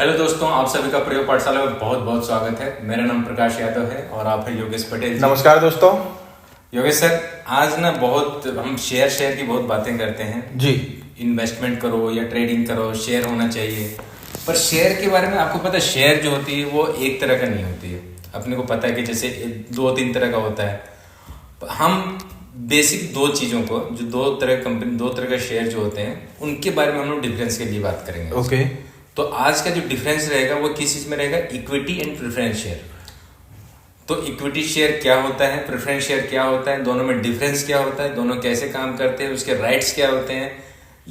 Hello दोस्तों, आप सभी का प्रयोग पाठशाला में बहुत बहुत स्वागत है। मेरा नाम प्रकाश यादव है और आप है योगेश पटेल जी। नमस्कार दोस्तों। योगेश सर, आज ना बहुत हम शेयर की बहुत बातें करते हैं जी। इन्वेस्टमेंट करो या ट्रेडिंग करो, शेयर होना चाहिए। पर शेयर के बारे में आपको पता है, शेयर जो होती है वो एक तरह का नहीं होती है। अपने को पता है कि जैसे 2-3 तरह का होता है। हम बेसिक दो चीज़ों को, जो दो तरह कंपनी, दो तरह के शेयर जो होते हैं, उनके बारे में हम लोग डिफरेंस के लिए बात करेंगे। ओके। तो आज का जो डिफरेंस रहेगा वो किस चीज में रहेगा? Equity and preference share. तो इक्विटी शेयर क्या होता है, प्रेफरेंस शेयर क्या होता है, दोनों में डिफरेंस क्या होता है, दोनों कैसे काम करते हैं, उसके राइट्स क्या होते हैं,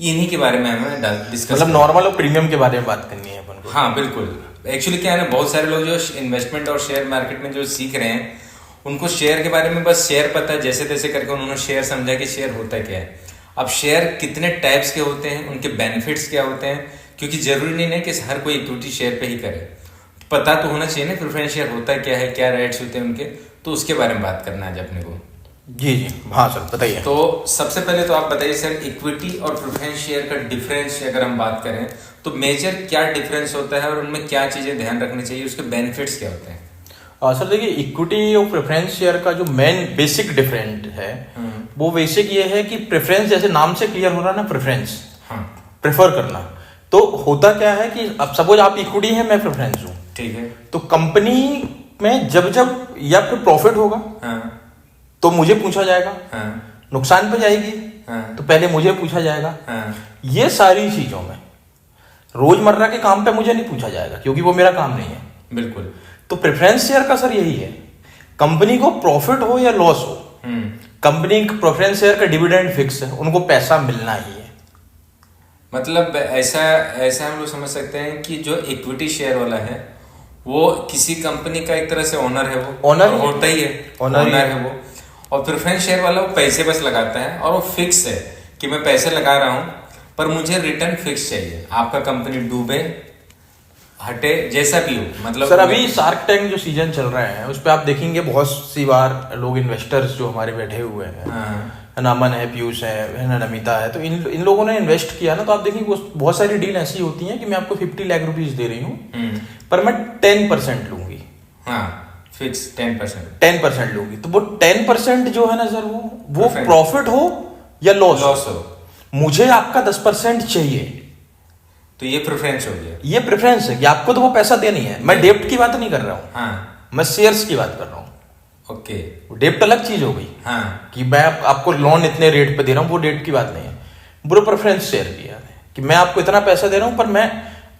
इन्हीं के बारे में हमें डिस्कस, मतलब नॉर्मल और प्रीमियम के बारे में बात करनी है अपन को। हाँ बिल्कुल। एक्चुअली क्या है ना, बहुत सारे लोग जो इन्वेस्टमेंट और शेयर मार्केट में जो सीख रहे हैं, उनको शेयर के बारे में बस शेयर पता है, जैसे तैसे करके उन्होंने शेयर समझा कि शेयर होता क्या है। अब शेयर कितने टाइप्स के होते हैं, उनके बेनिफिट्स क्या होते हैं, क्योंकि जरूरी नहीं है कि हर कोई इक्विटी शेयर पे ही करे। पता तो होना चाहिए ना प्रेफरेंस शेयर होता क्या है, क्या राइट्स होते हैं उनके। तो उसके बारे में बात करना है आज अपने को। जी जी, हाँ सर बताइए। तो सबसे पहले तो आप बताइए सर, इक्विटी और प्रेफरेंस शेयर का डिफरेंस अगर हम बात करें तो मेजर क्या डिफरेंस होता है और उनमें क्या चीजें ध्यान रखनी चाहिए, उसके बेनिफिट्स क्या होते हैं? सर देखिए, इक्विटी और प्रेफरेंस शेयर का जो मेन बेसिक डिफरेंट है वो बेसिक ये है कि प्रेफरेंस, जैसे नाम से क्लियर हो रहा है ना, प्रेफरेंस, प्रेफर करना। तो होता क्या है कि अब सपोज आप इक्विटी है, मैं प्रेफरेंस हूँ, ठीक है। तो कंपनी में जब जब या फिर प्रॉफिट होगा तो मुझे पूछा जाएगा, नुकसान पे जाएगी तो पहले मुझे पूछा जाएगा। ये सारी चीजों में रोजमर्रा के काम पे मुझे नहीं पूछा जाएगा, क्योंकि वो मेरा काम नहीं है। बिल्कुल। तो प्रेफरेंस शेयर का सर यही है, कंपनी को प्रॉफिट हो या लॉस हो, कंपनी प्रेफरेंस शेयर का डिविडेंड फिक्स है, उनको पैसा मिलना ही है। मतलब ऐसा हम लोग समझ सकते हैं कि जो इक्विटी शेयर वाला है वो किसी कंपनी का एक तरह से ओनर है, वो ओनर होता ही है, ओनर है वो। और प्रेफरेंस शेयर वाला वो पैसे बस लगाता है और वो फिक्स है कि मैं पैसे लगा रहा हूं पर मुझे रिटर्न फिक्स चाहिए। आपका कंपनी डूबे हटे जैसा भी हो, मतलब सर अभी शार्क टैंक जो सीजन चल रहा है उस पर आप देखेंगे बहुत सी बार लोग इन्वेस्टर्स जो हमारे बैठे हुए हैं, नमन है, पीयूष है ना, नमिता है, तो इन लोगों ने इन्वेस्ट किया ना, तो आप देखेंगे बहुत सारी डील ऐसी होती हैं कि मैं आपको 50 लाख रुपीज दे रही हूँ पर मैं 10% लूंगी। फिक्स 10% लूंगी। तो वो 10% जो है ना सर, वो प्रॉफिट हो या लॉस हो, मुझे आपका 10% चाहिए। तो ये प्रेफरेंस हो गया, ये प्रेफरेंस है कि आपको तो वो पैसा देनी है। मैं डेप्ट की बात नहीं कर रहा हूँ, मैं शेयर्स की बात कर रहा हूँ। ओके। डेप्ट अलग चीज हो गई, कि मैं आपको लोन इतने रेट पे दे रहा हूँ, वो डेप्ट की बात नहीं है। वो प्रेफरेंस शेयर किया है कि मैं आपको इतना पैसा दे रहा हूँ पर मैं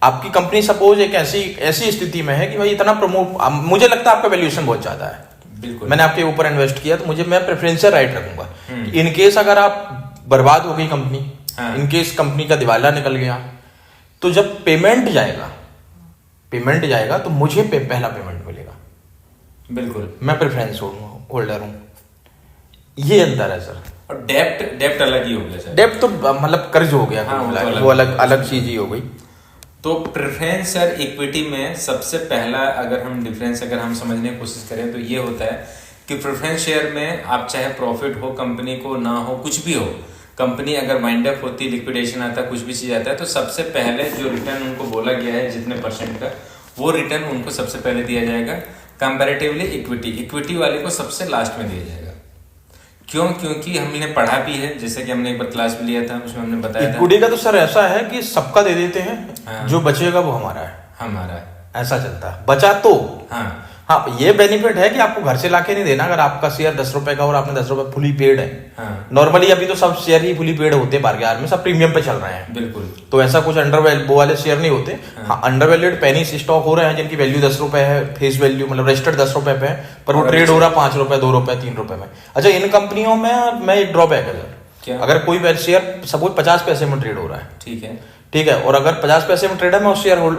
आपकी कंपनी सपोज एक ऐसी स्थिति में है कि भाई इतना प्रमोट, मुझे लगता है आपका वैल्यूएशन बहुत ज्यादा है, बिल्कुल मैंने आपके ऊपर इन्वेस्ट किया, तो मैं प्रेफरेंशियल राइट रखूंगा। इनकेस अगर आप बर्बाद हो गई कंपनी, इनकेस कंपनी का दिवाला निकल गया, तो जब पेमेंट जाएगा तो मुझे पहला पेमेंट मिलेगा। बिल्कुल, मैं प्रेफरेंस होल्डर हूं। ये अंतर है सर। और डेप्ट अलग ही हो गया सर। डेप्ट तो मतलब कर्ज हो गया, वो अलग चीज ही हो गई। तो प्रेफरेंस और इक्विटी में सबसे पहला अगर हम समझने की कोशिश करें तो ये होता है कि प्रेफरेंस शेयर में आप चाहे प्रॉफिट हो कंपनी को, ना हो, कुछ भी हो, कंपनी अगर वाइंड अप होती, लिक्विडेशन आता, कुछ भी चीज आता है, तो सबसे पहले जो रिटर्न उनको बोला गया है जितने परसेंट का, वो रिटर्न उनको सबसे पहले दिया जाएगा। कंपैरेटिवली इक्विटी वाले को सबसे लास्ट में दिया जाएगा। क्यों? क्योंकि हमने पढ़ा भी है, जैसे कि हमने एक बार क्लास में लिया था, उसमें हमने बताया था इक्विटी का तो सर ऐसा है कि सबका दे देते हैं, जो बचेगा वो हमारा है, ऐसा चलता है। बचा तो हाँ, ये बेनिफिट है कि आपको घर से लाके नहीं देना। अगर आपका शेयर 10 रुपए का और आपने 10 रुपए फुली पेड है, नॉर्मली अभी तो सब शेयर ही फुली पेड होते हैं बाजार में, सब प्रीमियम पे चल रहे हैं, बिल्कुल। तो ऐसा कुछ वो वाले शेयर नहीं होते। अंडर वैल्यूड पेनी स्टॉक हो रहे हैं जिनकी वैल्यू 10 रुपए है, फेस वैल्यू मतलब रजिस्टर्ड 10 रुपए पे है, पर वो ट्रेड हो रहा है 5 रुपए, 2 रुपए, 3 रुपए में। अच्छा, इन कंपनियों में एक ड्रॉबैक है सर, अगर कोई शेयर सपोज 50 पैसे में ट्रेड हो रहा है, ठीक है, और अगर 50 पैसे में ट्रेड है, मैं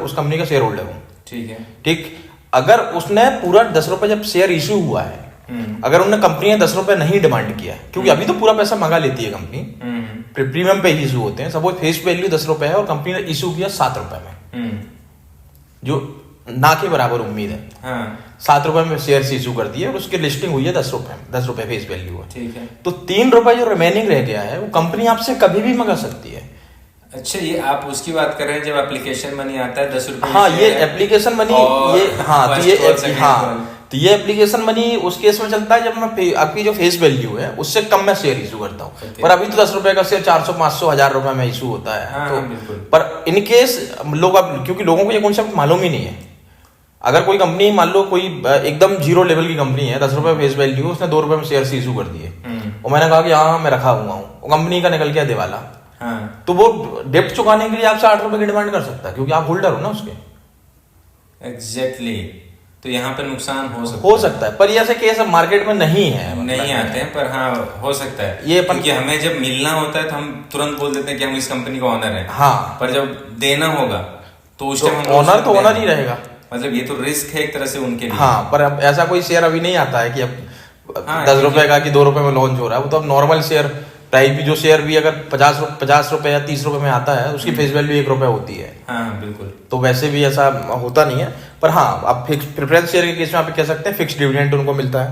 उस कंपनी का शेयर होल्डर हूँ, ठीक। अगर उसने पूरा 10 रुपए जब शेयर इश्यू हुआ है, अगर उन्होंने कंपनी ने 10 रुपए नहीं डिमांड किया, क्योंकि अभी तो पूरा पैसा मंगा लेती है कंपनी, प्रीमियम पे ही इशू होते हैं। सपोज फेस वैल्यू 10 रुपए है और कंपनी ने इशू किया 7 रुपए में, जो ना के बराबर उम्मीद है, 7 रुपए में शेयर इशू कर दिए और उसकी लिस्टिंग हुई है 10 रुपए फेस वैल्यू है, ठीक है। तो 3 रुपए जो रिमेनिंग रह गया है वो कंपनी आपसे कभी भी मंगा सकती है। अच्छा, ये आप उसकी बात कर रहे हैं जब एप्लीकेशन मनी आता है 10 रुपए? हाँ, ये एप्लीकेशन मनी, ये तो ये एप्लीकेशन मनी उस केस में चलता है जब मैं आपकी जो फेस वैल्यू है उससे कम मैं शेयर इशू करता हूँ। पर अभी तो 10 रुपए का शेयर 400, 500, 1000 रुपए में इशू होता है। हाँ, तो पर इन केस लोग, अब क्योंकि लोगों को ये कॉन्सेप्ट मालूम ही नहीं है। अगर कोई कंपनी, मान लो कोई एकदम जीरो लेवल की कंपनी है, 10 रुपए फेस वैल्यू, उसने 2 रुपए में शेयर इशू कर दिए और मैंने कहा कि हाँ मैं रखा हुआ हूँ, कंपनी का निकल गया दिवाला, तो वो डेप्ट चुकाने के लिए आपसे 8 रुपए की डिमांड कर सकता है क्योंकि आप होल्डर हो ना उसके। एग्जैक्टली। तो यहाँ पे नुकसान हो सकता है। पर ये ऐसे केस अब मार्केट में नहीं है, नहीं आते हैं, पर हाँ हो सकता है ये क्योंकि हमें जब मिलना होता है तो हम तुरंत बोल देते हैं कि हम इस कंपनी का ऑनर हैं। हाँ, पर जब देना होगा तो उस टाइम ऑनर तो ऑनर ही रहेगा। मतलब ये तो रिस्क है एक तरह से उनके लिए। हाँ, पर अब ऐसा कोई शेयर अभी नहीं आता है कि अब 10 रुपए का कि 2 रुपए में लॉन्च हो रहा है। वो तो अब नॉर्मल शेयर प्राइस भी, जो शेयर भी अगर 50 रुपए या 30 रुपए में आता है उसकी फेस वैल्यू 1 रुपए होती है। हाँ बिल्कुल। तो वैसे भी ऐसा होता नहीं है। पर हाँ, आप फिक्स प्रेफरेंस शेयर के केस में आप कह सकते हैं फिक्स डिविडेंड उनको मिलता है।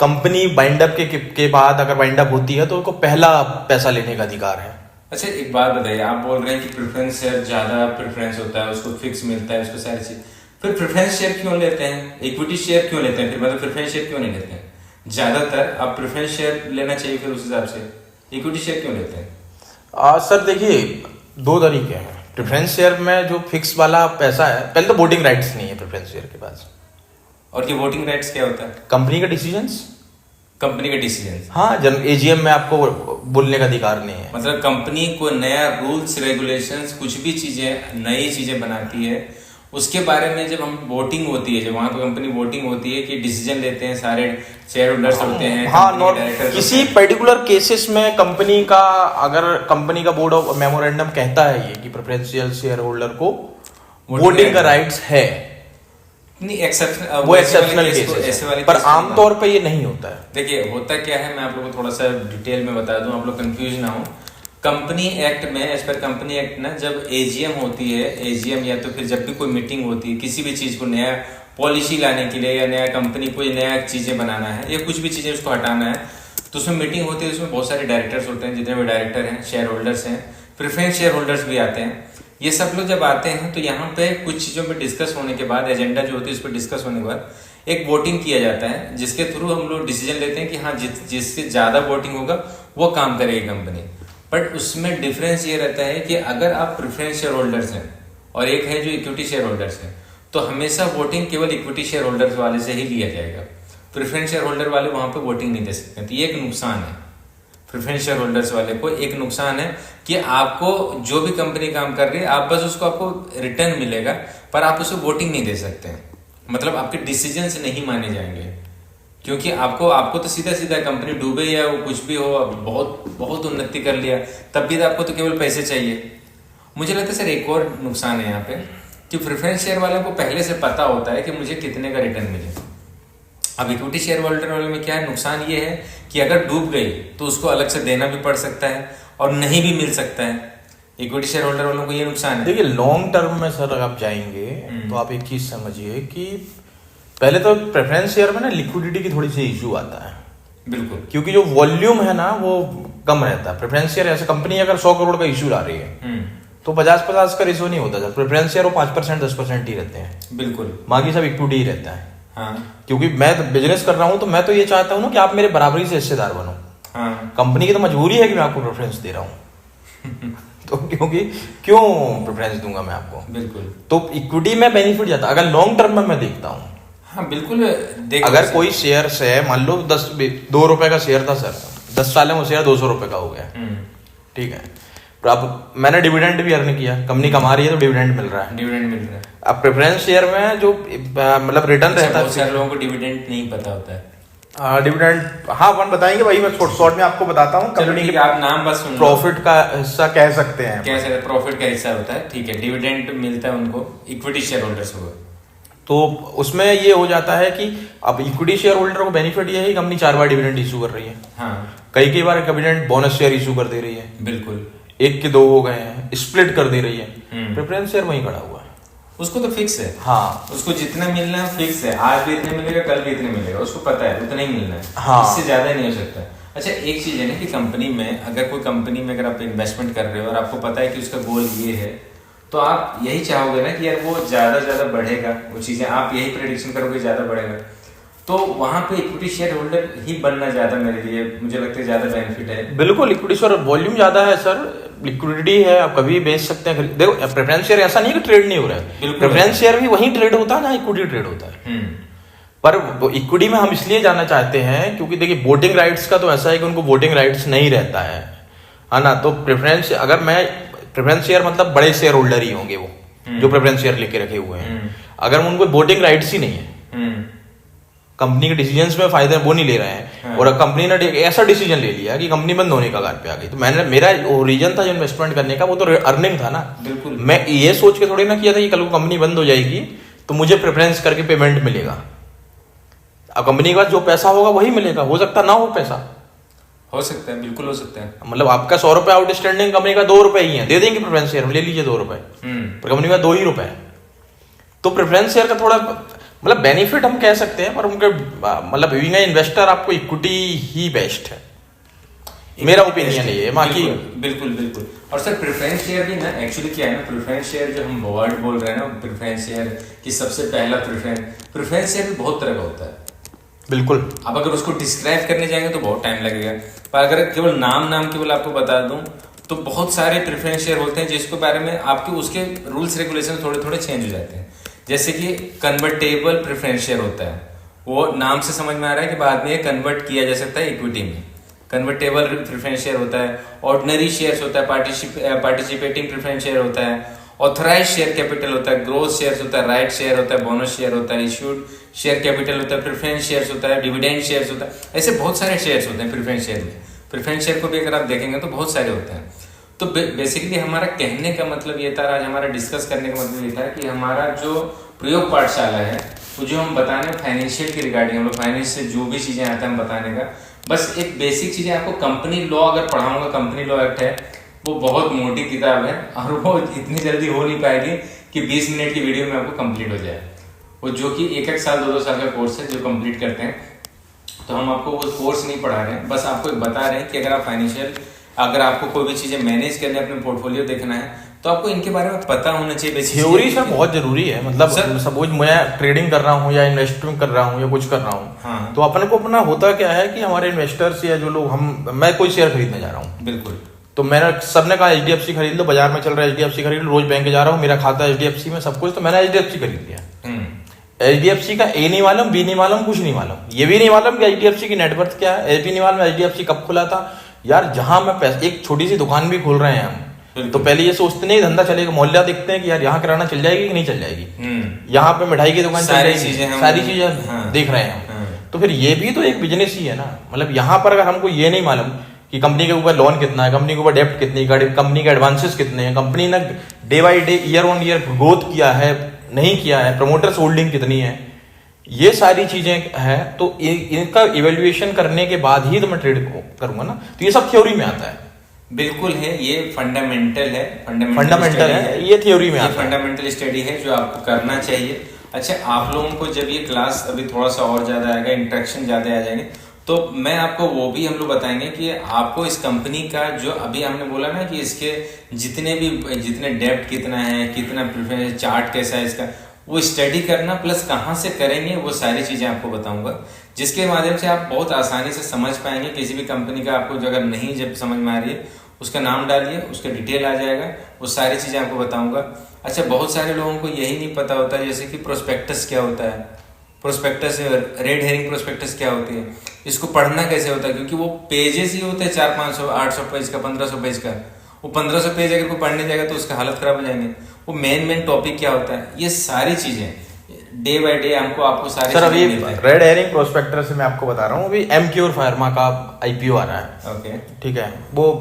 कंपनी बाइंड अप के बाद अगर बाइंड अप होती है तो उनको पहला पैसा लेने का अधिकार है। अच्छा, एक बात बताइए, आप बोल रहे हैं कि प्रेफरेंस शेयर ज्यादा प्रेफरेंस होता है, उसको फिक्स मिलता है, उसको सारी चीज, फिर प्रेफरेंस शेयर क्यों लेते हैं? इक्विटी शेयर क्यों लेते हैं फिर? मतलब प्रेफरेंस शेयर क्यों नहीं लेते हैं? ज्यादातर आप प्रेफरेंस शेयर लेना चाहिए, फिर उस हिसाब से इक्विटी शेयर क्यों लेते हैं? सर देखिए, 2 तरीके हैं। प्रेफरेंस शेयर में जो फिक्स वाला पैसा है, पहले तो वोटिंग राइट्स नहीं है प्रेफरेंस शेयर के पास। और ये वोटिंग राइट्स क्या होता है? कंपनी का डिसीजंस। कंपनी का डिसीजन? हाँ, एजीएम में आपको बोलने का अधिकार नहीं है। मतलब कंपनी को नया रूल्स रेगुलेशंस, कुछ भी चीजें, नई चीजें बनाती है, उसके बारे में जब हम वोटिंग होती है, जब वहां पर कंपनी वोटिंग होती है कि डिसीजन लेते हैं, सारे शेयर होल्डर्स होते हैं। हाँ, किसी पर्टिकुलर केसेस में कंपनी का, अगर कंपनी का बोर्ड ऑफ मेमोरेंडम कहता है ये कि प्रेफरेंशियल शेयर होल्डर को वोटिंग का राइट्स है, नहीं एक्सेप्शनल, वो एक्सेप्शनल केसेस है, पर आमतौर पे ये नहीं होता है। देखिए होता क्या है, मैं आप लोगों को थोड़ा सा डिटेल में बता दूं, आप लोग कंफ्यूज ना हो। कंपनी एक्ट में, एज पर कंपनी एक्ट ना, जब एजीएम होती है, एजीएम या तो फिर जब भी कोई मीटिंग होती है किसी भी चीज को नया पॉलिसी लाने के लिए या नया कंपनी कोई नया चीजें बनाना है या कुछ भी चीजें उसको हटाना है, तो उसमें मीटिंग होती है। उसमें बहुत सारे डायरेक्टर्स होते हैं, जितने भी डायरेक्टर हैं, शेयर होल्डर्स हैं, प्रेफरेंस शेयर होल्डर्स भी आते हैं। ये सब लोग जब आते हैं तो यहाँ पे कुछ चीजों पे डिस्कस होने के बाद, एजेंडा जो होती है उस पर डिस्कस होने के बाद एक वोटिंग किया जाता है, जिसके थ्रू हम लोग डिसीजन लेते हैं कि हाँ जिससे ज्यादा वोटिंग होगा वो काम करेगी कंपनी। बट उसमें डिफरेंस ये रहता है कि अगर आप प्रेफरेंस शेयर होल्डर्स हैं और एक है जो इक्विटी शेयर होल्डर्स हैं, तो हमेशा वोटिंग केवल इक्विटी शेयर होल्डर्स वाले से ही लिया जाएगा। प्रेफरेंस शेयर होल्डर वाले वहां पे वोटिंग नहीं दे सकते। तो ये एक नुकसान है प्रेफरेंस शेयर होल्डर्स वाले को, एक नुकसान है कि आपको जो भी कंपनी काम कर रही है, आप बस उसको, आपको रिटर्न मिलेगा पर आप उसे वोटिंग नहीं दे सकते हैं। मतलब आपके डिसीजन से नहीं माने जाएंगे, क्योंकि आपको तो सीधा सीधा कंपनी डूबे या वो कुछ भी हो, बहुत बहुत उन्नति कर लिया, तब भी आपको तो केवल पैसे चाहिए। मुझे लगता है सर एक और नुकसान है यहाँ पे कि प्रेफरेंस शेयर वालों को पहले से पता होता है कि मुझे कितने का रिटर्न मिले। अब इक्विटी शेयर होल्डर वाले में क्या है, नुकसान ये है कि अगर डूब गई तो उसको अलग से देना भी पड़ सकता है और नहीं भी मिल सकता है। इक्विटी शेयर होल्डर वालों को ये नुकसान है। देखिए लॉन्ग टर्म में सर आप जाएंगे तो आप एक चीज समझिए कि पहले तो प्रेफरेंस शेयर में ना लिक्विडिटी की थोड़ी सी इशू आता है। बिल्कुल, क्योंकि जो वॉल्यूम है ना वो कम रहता है। प्रेफरेंस शेयर ऐसे कंपनी अगर 100 करोड़ का इशू ला रही है तो 50-50 का रेशो नहीं होता। प्रेफरेंस शेयर वो 5% 10% ही रहते हैं। बिल्कुल, बाकी सब इक्विटी ही रहता है। हाँ। क्योंकि मैं बिजनेस कर रहा हूं तो मैं तो ये चाहता हूं ना कि आप मेरे बराबरी से हिस्सेदार बनो। हाँ। कंपनी की तो मजबूरी है कि मैं आपको प्रेफरेंस दे रहा हूं तो क्योंकि क्यों प्रेफरेंस दूंगा मैं आपको। बिल्कुल, तो इक्विटी में बेनिफिट जाता है अगर लॉन्ग टर्म में मैं देखता हूं। हाँ बिल्कुल, अगर कोई शेयर है, मान लो 2 रुपए का शेयर था सर, 10 साल में वो शेयर 200 रुपए का हो गया, ठीक है। तो अब मैंने डिविडेंड भी अर्न किया, कंपनी कमा रही है तो डिविडेंड मिल रहा है। डिविडेंड मिल रहा है। अब प्रेफरेंस शेयर में जो मतलब रिटर्न रहता है, बहुत सारे लोगों को डिविडेंड नहीं पता होता है। डिविडेंड हाँ अपन बताएंगे भाई, मैं शॉर्ट में आपको बताता हूँ। कंपनी के आप नाम बस सुन, प्रॉफिट का हिस्सा कह सकते हैं, कैसे प्रॉफिट का हिस्सा होता है, ठीक है। डिविडेंड मिलता है उनको इक्विटी शेयर होल्डर्स को। तो उसमें ये हो जाता है कि अब इक्विटी शेयर होल्डर को बेनिफिट ये है कि कंपनी 4 बार डिविडेंड इशू कर रही है। हाँ, कई बार डिविडेंड बोनस शेयर इशू कर दे रही है। बिल्कुल, 1 के 2 हो गए हैं, स्प्लिट कर दे रही है। प्रेफरेंस शेयर वहीं खड़ा हुआ है, उसको तो फिक्स है। हाँ, उसको जितना मिलना है फिक्स है, आज भी इतने मिलेगा, कल भी इतने मिलेगा, उसको पता है उतना ही मिलना है। हाँ, इससे ज्यादा नहीं हो सकता। अच्छा, एक चीज है ना कि कंपनी में अगर कोई कंपनी में अगर आप इन्वेस्टमेंट कर रहे हो और आपको पता है कि उसका गोल ये है, तो आप यही चाहोगे ना कि यार वो ज्यादा बढ़ेगा, वो चीजें आप यही प्रेडिक्शन करोगे ज्यादा बढ़ेगा, तो वहां पे इक्विटी शेयर होल्डर ही बनना ज्यादा मेरे लिए मुझे लगता है ज्यादा बेनिफिट है। बिल्कुल, इक्विटी शेयर वॉल्यूम ज्यादा है सर, लिक्विडिटी है, आप कभी बेच सकते हैं। देखो प्रेफरेंस शेयर ऐसा नहीं कि ट्रेड नहीं हो रहा है, प्रेफरेंस शेयर भी वही ट्रेड होता है जहाँ इक्विटी ट्रेड होता है। पर इक्विटी में हम इसलिए जाना चाहते हैं क्योंकि देखिए वोटिंग राइट्स का तो ऐसा है कि उनको वोटिंग राइट्स नहीं रहता है ना। तो प्रेफरेंस, अगर मैं प्रेफरेंस शेयर मतलब बड़े शेयर होल्डर ही होंगे वो जो प्रेफरेंस शेयर लेके रखे हुए हैं, अगर उनको वोटिंग राइट्स ही नहीं है, कंपनी के डिसीजंस में फायदे वो नहीं ले रहे हैं, और कंपनी ने ऐसा डिसीजन ले लिया कि कंपनी बंद होने का कगार पे आ गई, तो मैंने मेरा रीजन था जो इन्वेस्टमेंट करने का वो तो अर्निंग था ना। बिल्कुल, मैं ये सोच के थोड़ी ना किया था कि कल को कंपनी बंद हो जाएगी तो मुझे प्रेफरेंस करके पेमेंट मिलेगा। अब कंपनी के पास जो पैसा होगा वही मिलेगा, हो सकता ना हो पैसा, हो सकता है, बिल्कुल हो सकता है। मतलब आपका 100 रुपए आउटस्टैंडिंग, कंपनी का 2 रुपए ही है, दे देंगे प्रेफरेंस शेयर, ले लीजिए 2 रुपए, पर कंपनी का 2 ही रुपए है। तो प्रेफरेंस शेयर का थोड़ा मतलब बेनिफिट हम कह सकते हैं, पर उनके मतलब बीइंग एन इन्वेस्टर आपको इक्विटी ही बेस्ट है, मेरा ओपिनियन है। बाकी बिल्कुल। और सर प्रेफरेंस शेयर भी ना एक्चुअली क्या है ना, प्रेफरेंस शेयर जो हम वर्ड बोल रहे हैं ना, प्रेफरेंस शेयर की सबसे पहला प्रेफरेंस शेयर भी बहुत तरह का होता है। बिल्कुल, अब अगर उसको डिस्क्राइब करने जाएंगे तो बहुत टाइम लगेगा, पर अगर केवल नाम केवल आपको बता दूं तो बहुत सारे प्रेफरेंस शेयर होते हैं जिसके बारे में आपके उसके रूल्स रेगुलेशन थोड़े चेंज हो जाते हैं। जैसे कि कन्वर्टेबल प्रेफरेंस शेयर होता है, वो नाम से समझ में आ रहा है कि बाद में कन्वर्ट किया जा सकता है इक्विटी में, कन्वर्टेबल प्रेफरेंस शेयर होता है। ऑर्डिनरी शेयर्स होता है, पार्टिसिपेटिंग प्रेफरेंस शेयर होता है, ऑथराइज शेयर कैपिटल होता है, ग्रोथ शेयर्स होता है, राइट शेयर होता है, बोनस शेयर होता है, इश्यूड शेयर कैपिटल होता है, प्रेफरेंस शेयर्स होता है, डिविडेंड शेयर्स होता है, ऐसे बहुत सारे शेयर्स होते हैं प्रेफरेंस शेयर में। प्रेफरेंस शेयर को भी अगर आप देखेंगे तो बहुत सारे होते हैं। तो बेसिकली हमारा कहने का मतलब ये था, आज हमारा डिस्कस करने का मतलब ये था कि हमारा जो प्रयोग पाठशाला है वो जो हम बताने फाइनेंशियल की रिगार्डिंग, हम लोग फाइनेंस से जो भी चीजें आते हैं हम बताने का, बस एक बेसिक चीजें आपको कंपनी लॉ अगर पढ़ाऊंगा, कंपनी लॉ एक्ट है वो बहुत मोटी किताब है और वो इतनी जल्दी हो नहीं पाएगी कि 20 मिनट की वीडियो में आपको कंप्लीट हो जाए। वो जो कि 1-1 साल 2-2 साल का कोर्स है जो कंप्लीट करते हैं, तो हम आपको वो कोर्स नहीं पढ़ा रहे हैं, बस आपको बता रहे हैं कि अगर आप फाइनेंशियल, अगर आपको कोई भी चीजें मैनेज करने, अपने पोर्टफोलियो देखना है तो आपको इनके बारे में पता होना चाहिए। थ्योरी सर बहुत जरूरी है, मतलब सपोज मैं ट्रेडिंग कर रहा हूँ या इन्वेस्टमेंट कर रहा हूँ या कुछ कर रहा हूँ, हाँ। तो अपन को अपना होता क्या है कि हमारे इन्वेस्टर्स या जो लोग, मैं कोई शेयर खरीदने जा रहा हूँ, बिल्कुल, तो मैंने सबने कहा HDFC खरीद लो, बाजार में चल रहा है HDFC खरीद लो, रोज बैंक जा रहा हूँ, मेरा खाता है HDFC में सब कुछ, तो मैंने HDFC खरीद लिया। HDFC का A नहीं मालूम, B नहीं मालूम, कुछ नहीं मालूम, ये भी नहीं मालूम कि HDFC की नेटवर्थ क्या है, भी नहीं मालूम HDFC कब खुला था। यार जहां मैं पैसे, एक छोटी सी दुकान भी खोल रहे हैं हम, तो पहले ये सोचते नहीं धंधा चलेगा, मोहल्ला देखते हैं कि यार यहाँ किराना चल जाएगी कि नहीं चल जाएगी, यहाँ पे मिठाई की दुकान सारी चीजें देख रहे हैं। तो फिर ये भी तो एक बिजनेस ही है ना। मतलब यहाँ पर अगर हमको ये नहीं मालूम कि कंपनी के ऊपर लोन कितना है, कंपनी के ऊपर डेप्ट कितनी, कंपनी के एडवांसेस कितने हैं, कंपनी ने day by day, year on year growth किया है नहीं किया है, प्रमोटर्स होल्डिंग कितनी है, ये सारी चीजें हैं, तो इनका इवेल्युएशन करने के बाद ही तो मैं ट्रेड करूंगा ना। तो ये सब थ्योरी में आता है। बिल्कुल है, ये फंडामेंटल है, फंडामेंटल है, ये थ्योरी में आता है, फंडामेंटल स्टडी है जो आपको करना चाहिए। अच्छा, आप लोगों को जब ये क्लास अभी थोड़ा सा और ज्यादा आएगा, इंट्रैक्शन ज्यादा आ जाएंगे, तो मैं आपको वो भी हम लोग बताएंगे कि आपको इस कंपनी का जो अभी हमने बोला ना कि इसके जितने डेप्ट कितना है, कितना प्रेफरेंस चार्ट कैसा है इसका, वो स्टडी करना, प्लस कहाँ से करेंगे वो सारी चीजें आपको बताऊंगा, जिसके माध्यम से आप बहुत आसानी से समझ पाएंगे। किसी भी कंपनी का आपको अगर नहीं जब समझ में आ रही है, उसका नाम डालिए, उसका डिटेल आ जाएगा, वो सारी चीजें आपको बताऊंगा। अच्छा, बहुत सारे लोगों को यही नहीं पता होता, जैसे कि प्रोस्पेक्टस क्या होता है, प्रोस्पेक्टस, रेड हेरिंग प्रोस्पेक्टस क्या होती है, इसको पढ़ना कैसे होता है, क्योंकि वो पेजेस ही होते हैं 400-500 800 पेज का, 1500 पेज का। वो 1500 पेज अगर कोई पढ़ने जाएगा तो उसका हालत खराब हो जाएंगे। वो मेन टॉपिक क्या होता है, ये सारी चीजें डे बाय डे आपको सारी सर अभी रेड हेरिंग प्रोस्पेक्टस से मैं आपको बता रहा हूँ, अभी एमक्योर फार्मा का IPO आ रहा है। ओके, ठीक है, वो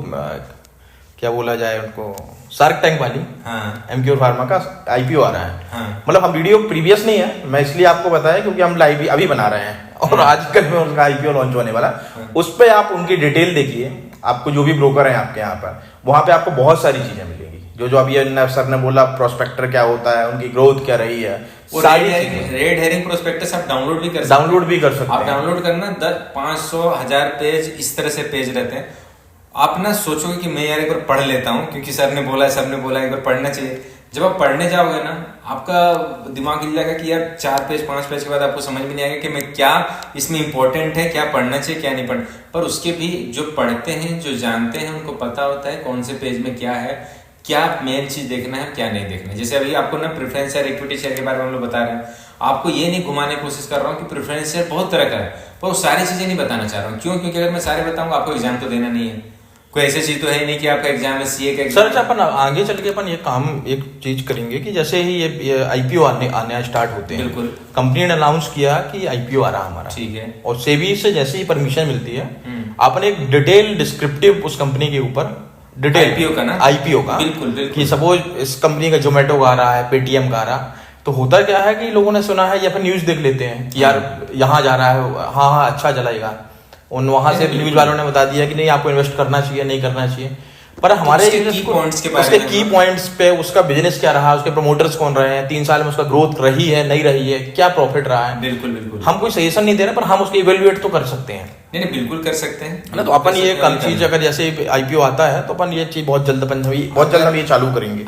क्या बोला जाए उनको, शार्क टैंक वाली, हाँ, एमक्योर फार्मा का IPO आ रहा है। हाँ। मतलब हम वीडियो प्रीवियस नहीं है, मैं इसलिए आपको बताया क्योंकि हम लाइव अभी बना रहे हैं और आजकल में उनका IPO लॉन्च होने वाला। उस पर आप उनकी डिटेल देखिए, आपको जो भी ब्रोकर है आपके यहाँ पर, वहां पे आपको बहुत सारी चीजें मिलेंगी। जो अभी सर ने बोला प्रोस्पेक्टर क्या होता है, उनकी ग्रोथ क्या रही है, सारी रेड हेरिंग प्रोस्पेक्टस आप डाउनलोड भी कर सकते हैं। आप डाउनलोड करना 500,000 पेज इस तरह से पेज रहते हैं। आप ना सोचोगे कि मैं यार एक बार पढ़ लेता हूँ क्योंकि सर ने बोला एक बार पढ़ना चाहिए। जब आप पढ़ने जाओगे ना, आपका दिमाग हिल जाएगा कि यार 4 पेज 5 पेज के बाद आपको समझ में नहीं आएगा कि मैं क्या इसमें इंपॉर्टेंट है, क्या पढ़ना चाहिए क्या नहीं पढ़ना। पर उसके भी जो पढ़ते हैं, जो जानते हैं, उनको पता होता है कौन से पेज में क्या है, क्या मेन चीज देखना है, क्या नहीं देखना है। जैसे अभी आपको ना प्रेफरेंस शेयर, इक्विटी शेयर के बारे में हम लोग बता रहे हैं। आपको ये नहीं घुमाने की कोशिश कर रहा हूँ कि प्रेफरेंस शेयर बहुत तरह का है, पर वो सारी चीजें नहीं बताना चाह रहा हूँ। क्यों? क्योंकि अगर मैं सारे बताऊंगा आपको एग्जाम तो देना नहीं है। कोई ऐसी चीज तो है नहीं कि आपका एग्जाम है सीए का एग्जाम। सर अपन आगे चल के अपन ये काम एक चीज करेंगे कि जैसे ही ये आईपीओ आने स्टार्ट होते हैं, बिल्कुल कंपनी ने अनाउंस किया कि आईपीओ आ रहा हमारा, ठीक है, और सेबी से जैसे ही परमिशन मिलती है, अपन एक डिटेल डिस्क्रिप्टिव उस कंपनी के ऊपर डिटेल आईपीओ का बिल्कुल कि सपोज इस कंपनी का जोमेटो का आ रहा है, पेटीएम का आ रहा, तो होता क्या है कि लोगों ने सुना है या फिर न्यूज देख लेते हैं कि यार यहाँ जा रहा है, हाँ अच्छा चलाएगा, उन वहां से न्यूज वालों ने बता दिया कि नहीं आपको इन्वेस्ट करना चाहिए, नहीं करना चाहिए। पर हमारे उसके की पॉइंट्स पे उसका बिजनेस क्या रहा, उसके प्रमोटर्स कौन रहे हैं, 3 साल में उसका ग्रोथ रही है नहीं रही है, क्या प्रॉफिट रहा है। बिल्कुल हम कोई सजेशन नहीं दे रहे, पर हम उसको इवेल्युएट तो कर सकते हैं। नहीं बिल्कुल कर सकते हैं ना। तो अपन ये कम चीज अगर जैसे आईपीओ आता है तो अपन ये चीज बहुत जल्द हम ये चालू करेंगे।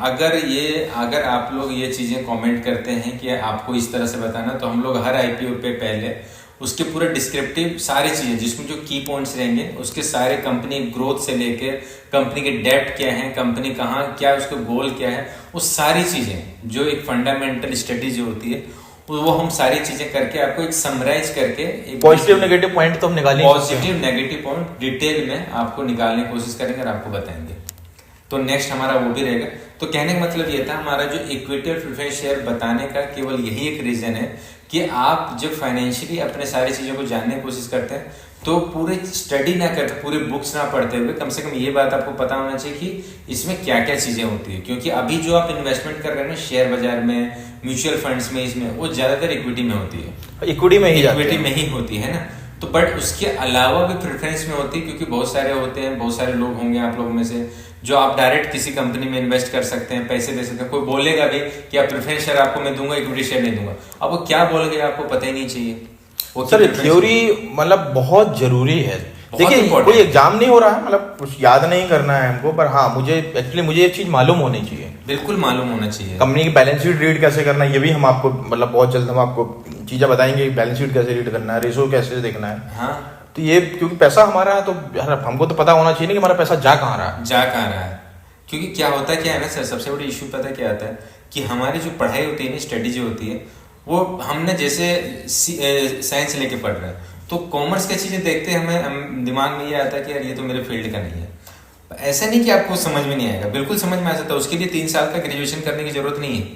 अगर आप लोग ये चीजें कमेंट करते हैं कि आपको इस तरह से बताना, तो हम लोग हर आईपीओ पे पहले उसके पूरे डिस्क्रिप्टिव सारी चीजें जिसमें जो की पॉइंट्स रहेंगे, उसके सारे कंपनी ग्रोथ से लेकर कंपनी के डेब्ट क्या है, कंपनी कहाँ क्या, उसका गोल क्या है, वो सारी चीजें जो एक फंडामेंटल स्टडी जो होती है वो हम सारी चीजें करके आपको एक समराइज करके एक पॉजिटिव नेगेटिव पॉइंट तो हम निकालेंगे, पॉजिटिव नेगेटिव पॉइंट डिटेल में आपको निकालने की कोशिश करेंगे और आपको बताएंगे। तो नेक्स्ट हमारा वो भी रहेगा। तो कहने का मतलब ये था, हमारा जो इक्विटी और प्रेफरेंस शेयर बताने का केवल यही एक रीजन है कि आप जब फाइनेंशियली अपने सारी चीजों को जानने की कोशिश करते हैं तो पूरे स्टडी ना करते, पूरे बुक्स ना पढ़ते हुए कम से कम ये बात आपको पता होना चाहिए कि इसमें क्या क्या चीजें होती है। क्योंकि अभी जो आप इन्वेस्टमेंट कर रहे हैं ना शेयर बाजार में, म्यूचुअल फंड्स में, इसमें वो ज्यादातर इक्विटी में होती है, इक्विटी में ही होती है ना। तो बट उसके अलावा भी प्रेफरेंस में होती है, क्योंकि बहुत सारे होते हैं, बहुत सारे लोग होंगे आप लोगों में से जो आप डायरेक्ट किसी कंपनी में इन्वेस्ट कर सकते हैं, पैसे दे सकते हैं। कोई बोलेगा भी कि आप प्रेफरेंस शेयर आपको मैं दूंगा, इक्विटी शेयर नहीं दूंगा। अब वो क्या बोलेगा आपको पता ही नहीं चाहिए। वो सर थ्योरी मतलब बहुत जरूरी है। देखिए कोई एग्जाम नहीं हो रहा है, मतलब कुछ याद नहीं करना है हमको, पर हाँ मुझे ये चीज मालूम होनी चाहिए, बिल्कुल मालूम होना चाहिए। कंपनी की बैलेंस शीट रीड कैसे करना है ये भी हम आपको मतलब बहुत जल्द हम आपको चीजें बताएंगे, बैलेंस शीट कैसे रीड करना है, रेशो कैसे देखना है। हाँ तो ये क्योंकि पैसा हमारा है तो यार हमको तो पता होना चाहिए ना कि हमारा पैसा जा कहाँ रहा है। क्योंकि क्या होता है, क्या है ना सर, सबसे बड़ी इशू पता है क्या आता है कि हमारी जो पढ़ाई होती है ना, स्टडी जो होती है, वो हमने जैसे साइंस लेके पढ़ रहे हैं तो कॉमर्स की चीजें देखते हैं, हमें दिमाग में ये आता है कि यार ये तो मेरे फील्ड का नहीं है। ऐसा नहीं कि आपको समझ में नहीं आएगा, बिल्कुल समझ में आ सकता है। उसके लिए 3 साल का ग्रेजुएशन करने की जरूरत नहीं है।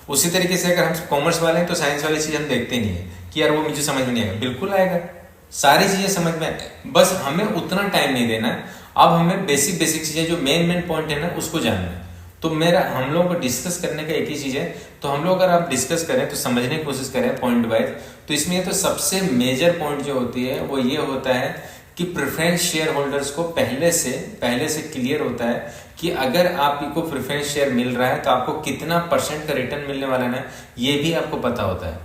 उसी तरीके से अगर हम कॉमर्स वाले हैं तो साइंस वाली चीज हम देखते नहीं है कि यार वो मुझे समझ में नहीं आएगा, बिल्कुल आएगा, सारी चीजें समझ में आए, बस हमें उतना टाइम नहीं देना है। अब हमें बेसिक चीजें जो मेन पॉइंट है ना उसको जानना है। तो मेरा हम लोगों को डिस्कस करने का एक ही चीज है, तो हम लोग अगर आप डिस्कस करें तो समझने की कोशिश करें पॉइंट वाइज, तो इसमें तो सबसे मेजर पॉइंट जो होती है वो ये होता है कि प्रेफरेंस शेयर होल्डर्स को पहले से क्लियर होता है कि अगर आपको प्रेफरेंस शेयर मिल रहा है तो आपको कितना % का रिटर्न मिलने वाला है, ये भी आपको पता होता है।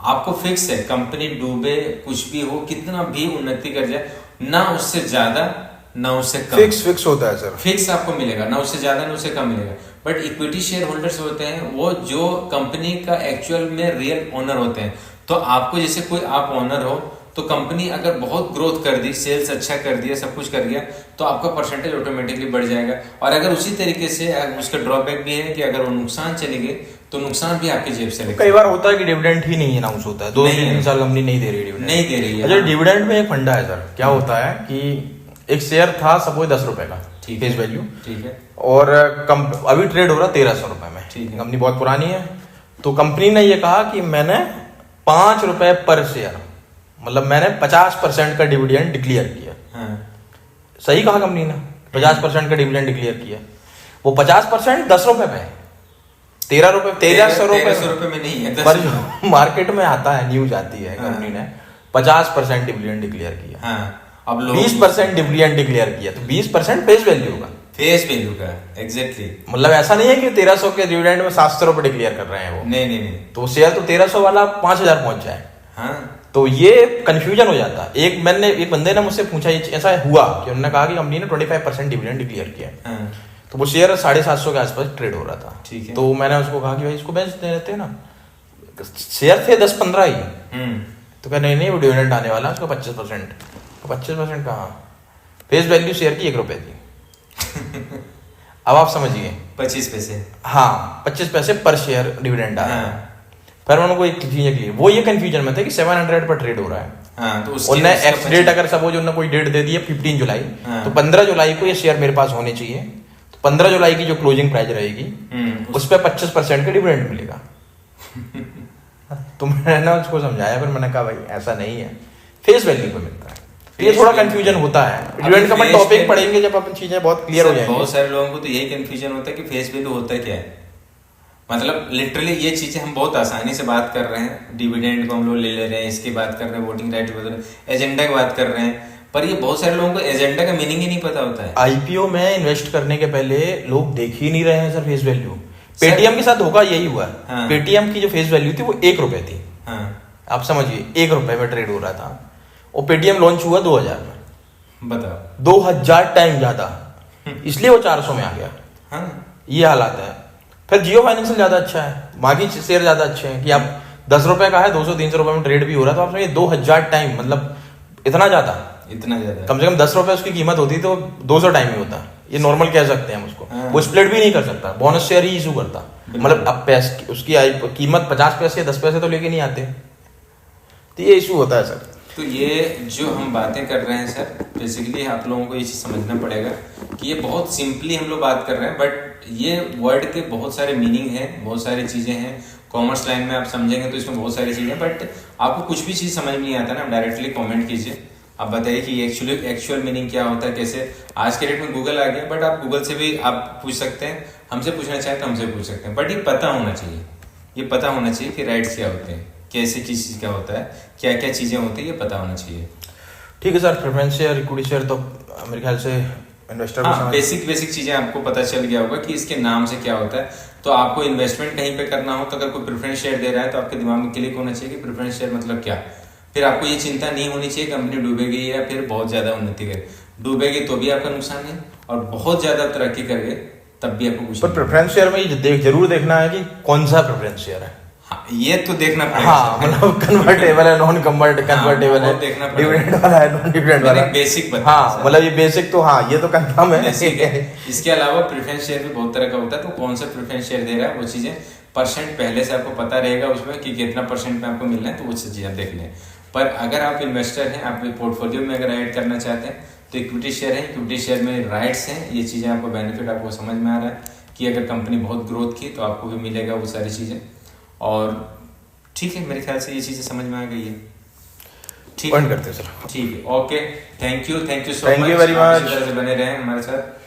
आपको फिक्स है, कंपनी डूबे कुछ भी हो, कितना भी उन्नति कर जाए, ना उससे ज्यादा ना उससे कम, फिक्स होता है सर, फिक्स आपको मिलेगा, ना उससे ज्यादा ना उससे कम मिलेगा। बट इक्विटी शेयर होल्डर्स होते हैं वो जो कंपनी का एक्चुअल में रियल ओनर होते हैं। तो आपको जैसे कोई आप ओनर हो तो कंपनी अगर बहुत ग्रोथ कर दी, सेल्स अच्छा कर दिया, सब कुछ कर दिया, तो आपका परसेंटेज ऑटोमेटिकली बढ़ जाएगा। और अगर उसी तरीके से उसका ड्रॉबैक भी है कि अगर वो नुकसान चले गए तो नुकसान भी आपकी जेब से। कई बार होता है कि डिविडेंड ही नहीं अनाउंस होता है, 2-3 साल कंपनी नहीं दे रही है। अच्छा, डिविडेंड में एक फंडा है सर, क्या होता है कि एक शेयर था सपोज 10 रुपए का फेस वैल्यू, ठीक है, और अभी ट्रेड हो रहा 1300 रुपए में, कंपनी बहुत पुरानी है, तो कंपनी ने ये कहा कि मैंने 5 रुपए पर शेयर, मतलब मैंने 50% का डिविडेंड डिक्लेयर किया। सही कहा कंपनी ने, 50% का डिविडेंड डिक्लेयर किया। वो 50% 10 रुपए पे, 1300 रुपए में नहीं है, पर जो मार्केट में आता है, न्यूज आती है, कंपनी ने 50% डिविडेंड डिक्लेयर किया। अब 20% डिविडेंड डिक्लेयर किया तो 20% फेस वैल्यू का, फेस वैल्यू का एग्जैक्टली। मतलब ऐसा नहीं है कि 1300 के डिविडेंड में 700 रुपए डिक्लेयर कर रहे हैं वो, नहीं नहीं नहीं, तो शेयर तो 1300 वाला 5000 पहुंच जाए। हाँ, तो ये कंफ्यूजन हो जाता है। एक बंदे ने मुझसे पूछा ये ऐसा हुआ कि उन्होंने कहा कि कंपनी ने 25% डिविडेंड डिक्लेयर किया, हाँ, तो वो शेयर 750 के आसपास ट्रेड हो रहा था। ठीक है। तो मैंने उसको कहा कि भाई इसको बेच देते हैं ना, शेयर थे 10-15 ही, तो कहा नहीं वो डिविडेंड आने वाला है उसका 25%। 25% कहाँ, फेस वैल्यू शेयर की 1 रुपए थी। अब आप समझिए 25 पैसे, हाँ 25 पैसे पर शेयर डिविडेंड आया। हाँ। फिर उनको एक चीज की वो ये कंफ्यूजन में था कि 700 पर ट्रेड हो रहा है। हाँ, तो उन्होंने एक्स डेट अगर सपोज उन्होंने कोई डेट दे दी है 15 जुलाई, तो 15 जुलाई को ये शेयर मेरे पास होने चाहिए। तो 15 जुलाई की जो क्लोजिंग प्राइस रहेगी उस पर 25% का डिविडेंड मिलेगा। तो मैंने ना उसको समझाया, फिर मैंने कहा भाई ऐसा नहीं है, फेस वैल्यू पे मिलता है। ये थोड़ा कंफ्यूजन होता है, डिविडेंड का अपन टॉपिक पढ़ेंगे जब अपन चीजें बहुत क्लियर हो जाएंगी। बहुत सारे लोगों को तो यही कंफ्यूजन होता है कि फेस वैल्यू होता क्या है। मतलब लिटरली ये चीजें हम बहुत आसानी से बात कर रहे हैं, डिविडेंड को हम लोग ले ले रहे हैं, इसकी बात कर रहे हैं, वोटिंग राइट वगैरह एजेंडा की बात कर रहे हैं, पर ये बहुत सारे लोगों को एजेंडा का मीनिंग ही नहीं पता होता है। आईपीओ में इन्वेस्ट करने के पहले लोग देख ही नहीं रहे हैं सर फेस वैल्यू। पेटीएम के साथ धोखा यही हुआ। हाँ। पेटीएम की जो फेस वैल्यू थी वो 1 रुपए थी। हाँ। आप समझिए 1 रुपए में ट्रेड हो रहा था, और पेटीएम लॉन्च हुआ 2000 में, बताओ 2000 टाइम ज्यादा, इसलिए वो 400 में आ गया। हाँ। ये हालात है। फिर जियो फाइनेंशियल ज्यादा अच्छा है, बाकी शेयर ज्यादा अच्छे हैं कि आप 10 रुपए का है 200-300 रुपए में ट्रेड भी हो रहा है, तो आप समझिए 2000 टाइम, मतलब इतना ज्यादा कम से कम 10 रुपए उसकी कीमत होती तो 200 टाइम ही होता। ये नॉर्मल कह सकते हैं हम उसको। हाँ। वो स्प्लिट भी नहीं कर सकता, बोनस शेयर ही इशू करता। मतलब अब पैसे उसकी कीमत 50 पैसे या 10 पैसे तो लेके नहीं आते, तो ये इशू होता है सर। तो ये जो हम बातें कर रहे हैं सर, बेसिकली आप लोगों को ये चीज़ समझना पड़ेगा कि ये बहुत सिंपली हम लोग बात कर रहे हैं, बट ये वर्ड के बहुत सारे मीनिंग हैं, बहुत सारी चीज़ें हैं। कॉमर्स लाइन में आप समझेंगे तो इसमें बहुत सारी चीज़ें, बट आपको कुछ भी चीज़ समझ में नहीं आता ना, डायरेक्टली कमेंट कीजिए, आप बताइए कि एक्चुअल मीनिंग क्या होता है, कैसे। आज के डेट में गूगल आ गया, बट आप गूगल से भी आप पूछ सकते हैं, हमसे पूछना चाहें तो हमसे पूछ सकते हैं, बट ये पता होना चाहिए, ये पता होना चाहिए कि राइट्स क्या होते हैं, कैसे किस चीज़ क्या होता है, क्या क्या चीज़ें होती है, ये पता होना चाहिए। ठीक है sir, preference share, equity share तो मेरे ख्याल से इन्वेस्टर हाँ, बेसिक चीजें आपको पता चल गया होगा कि इसके नाम से क्या होता है। तो आपको इन्वेस्टमेंट कहीं पे करना हो तो अगर कोई प्रेफरेंस शेयर दे रहा है तो आपके दिमाग में क्लिक होना चाहिए कि प्रेफरेंस शेयर मतलब क्या। फिर आपको ये चिंता नहीं होनी चाहिए कंपनी डूबेगी या फिर बहुत ज्यादा उन्नति करे। डूबेगी तो भी आपका नुकसान है, और बहुत ज्यादा तरक्की करेगा तब भी आपको कुछ। पर प्रेफरेंस शेयर में ये जरूर देखना है कि कौन सा प्रेफरेंस शेयर है। हाँ, ये तो देखना पड़ेगा। हाँ, मतलब कन्वर्टेबल है, नॉन कन्वर्टेबल है, देखना पड़ेगा, डिविडेंड वाला है, नॉन डिविडेंड वाला, बेसिक बता। हाँ, मतलब ये बेसिक तो हाँ, ये तो कंफर्म है। इसके अलावा प्रेफरेंस शेयर भी बहुत तरह का होता है, तो कौन सा प्रेफरेंस शेयर दे रहा है वो चीजें परसेंट पहले से आपको पता रहेगा उसमें कि कितना परसेंट में आपको मिलना है, तो वो चीजें आप देख लें। पर अगर आप इन्वेस्टर हैं, आप पोर्टफोलियो में अगर ऐड करना चाहते हैं तो इक्विटी शेयर है, इक्विटी शेयर में राइट्स हैं, ये चीजें आपको बेनिफिट आपको समझ में आ रहा है कि अगर कंपनी बहुत ग्रोथ की तो आपको भी मिलेगा वो सारी चीजें। और ठीक है, मेरे ख्याल से ये चीजें समझ में आ गई है। ठीक करते हैं सर। ठीक है, okay, thank you so much, thank you very much, बने रहे हमारे साथ।